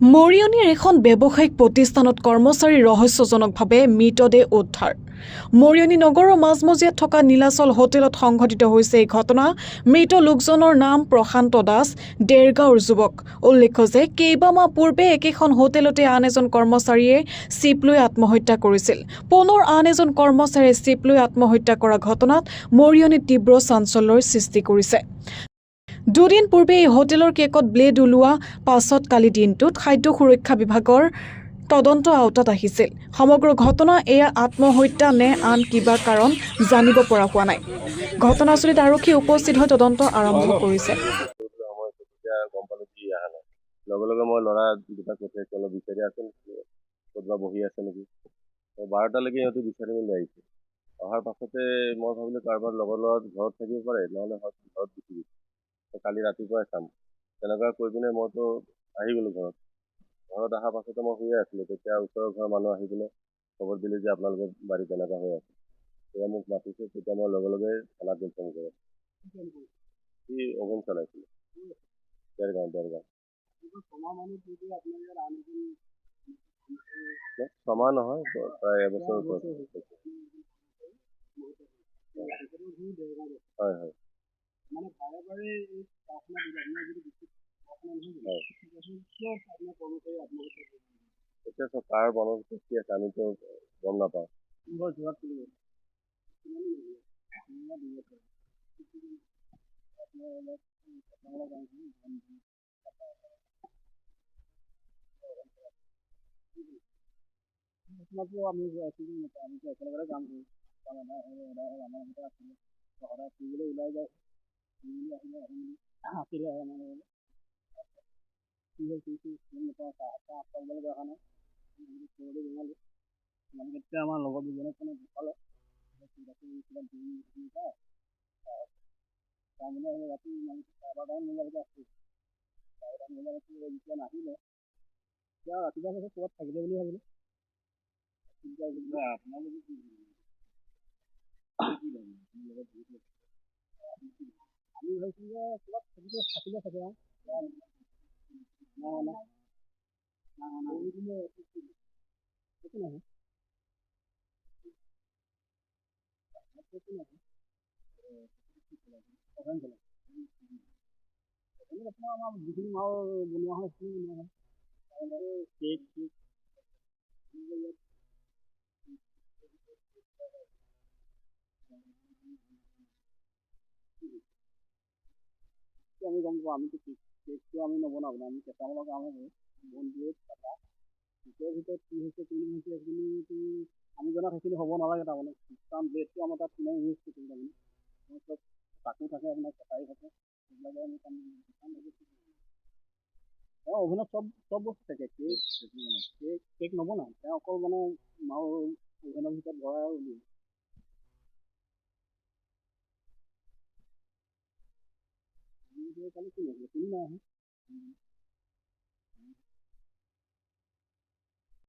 মৰিয়নিৰ এখন ব্যৱসায়িক প্ৰতিষ্ঠানত কৰ্মচাৰী ৰহস্যজনকভাৱে মৃতদেহ উদ্ধাৰ। মৰিয়নি নগৰৰ মাজমজিয়াত থকা নীলাচল হোটেলত সংঘটিত হৈছে এই ঘটনা। মৃত লোকজনৰ নাম প্ৰশান্ত দাস, দেৰগাঁৱৰ যুৱক। উল্লেখ্য যে কেইবামাহ পূৰ্বে একেখন হোটেলতে আন এজন কৰ্মচাৰীয়ে চিপ লৈ আত্মহত্যা কৰিছিল। পুনৰ আন এজন কৰ্মচাৰীয়ে চিপ লৈ আত্মহত্যা কৰা ঘটনাত মৰিয়নিত তীব্ৰ চাঞ্চল্যৰ সৃষ্টি কৰিছে। দুদিন পূৰ্বে এই হোটেলৰ কেকত ব্লেড ওলোৱা পাছত কালি দিনটোত খাদ্য সুৰক্ষা বিভাগৰ তদন্ত আওতাত আহিছিল। সমগ্ৰ ঘটনা এয়া আত্মহত্যা নে আন কিবা কাৰণ জানিব পৰা হোৱা নাই। ঘটনাস্থলীত আৰক্ষী উপস্থিত হৈ তদন্ত আৰম্ভ কৰিছে। লগে লগে মই ল'ৰা দুটা পঠিয়াইছোঁ, অলপ বিচাৰি আছে নেকি, ক'ৰবাত বহি আছে নেকি। 12টালৈকে সিহঁতে বিচাৰি মেলি আহিছে। অহাৰ পাছতে মই ভাবিলোঁ কাৰোবাৰ লগৰ লগত ঘৰত থাকিব পাৰে, নহ'লে হয়তো ঘৰত গুচি গৈছে। কালি ৰাতিপুৱাই চাম তেনেকুৱা কৈ পিনে মইতো আহি গ'লোঁ ঘৰত। ঘৰত অহাৰ পাছতে মই শুয়ে আছিলোঁ। তেতিয়া ওচৰৰ ঘৰৰ মানুহ আহি পিনে খবৰ দিলে যে আপোনালোকৰ বাৰীত তেনেকুৱা হৈ আছে। তেতিয়া মোক মাতিছে, তেতিয়া মই লগে লগে থানাত ইনফৰ্ম কৰোঁ। সি অভেন চলাইছিলে দেৰগাঁও। ছমাহ নহয়, প্ৰায় এবছৰৰ ওপৰত। হয় হয়। এতিয়া চব কাৰ বনত কি আছে আমিতো গম নাপাওঁ। আমি একেলগে কাম কৰোঁ। সদায় ফুৰিবলৈ ওলাই যায়, আছিলে তেতিয়া আমাৰ লগৰ দুজনক মানে দেখালে ৰাতি নাহিলে। এতিয়া ৰাতিপুৱা ক'ৰবাত থাকিলে বুলি ভাবিলোঁ। আমি ভাবিছোঁ যে ক'ৰবাত থাকিলে থাকে আৰু আমাৰ যিখিনি মাল বনোৱা হয় সেইখিনি বনোৱা হয়। কেক আমি গম পাওঁ, আমিতো কেকটো আমি নবনাওঁ, আমি কেঁচামালৰ কামহে কৰোঁ। বনবিধ কটা কেকৰ ভিতৰত কি হৈছে কি নহৈছে সেইখিনিতো আমি জনাত সেইখিনি হ'ব নালাগে। তাৰমানে কাৰণ ব্লেডটো আমাৰ তাত কিমান ইউজ কৰিছোঁ, তাৰমানে চব চাকু থাকে, আপোনাৰ কটাৰী থাকে, সেইবিলাকে আমি তেওঁ অভেনত চব বস্তু থাকে। কেক নবনায়, তেওঁ অকল মানে মাল অভেনৰ ভিতৰত ভৰাই আৰু উলিয়ায়। কালি কি কোনো নাই আহে।